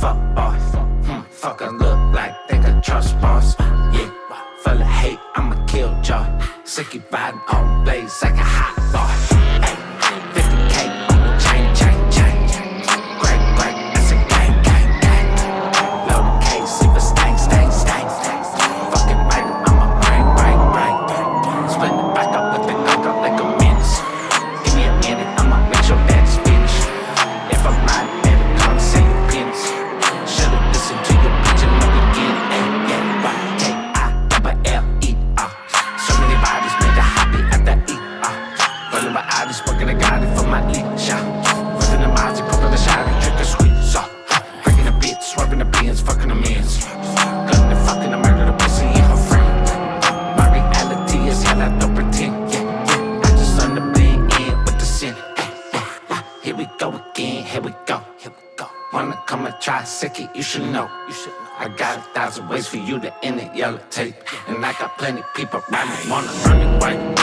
fuck boy. Fuck I look like, think I trust boss. Yeah, full of hate, I'ma kill joy. Sicky riding on blaze like a hot boy. Ay, 50K on the chain. Great, that's a gang. Load the case, leave a stain. Fucking right up on my brain. Split it back up with the cock up like a menace. Give me a minute, I'ma make sure that it's finished. If I'm not better, come say your penis. Should've listened to your bitch in the beginning. Y-K-I-L-L-E-R. So many bodies made a hobby at the E-R. Rolling my eyes, working, I got it for my leisure. Within the miles, pulling the shot, trick or squeeze. Breaking the beats, swerving the beans, fucking the mans. Gunning the fucking, I murder the pussy and her friend. My reality is hell, I don't pretend. Yeah. I just learned to blend in with the sin. Here we go again, here we go. Wanna come and try, sick it, you should know. I got 1,000 ways for you to end it, yellow tape. And I got plenty people around me, wanna run it right.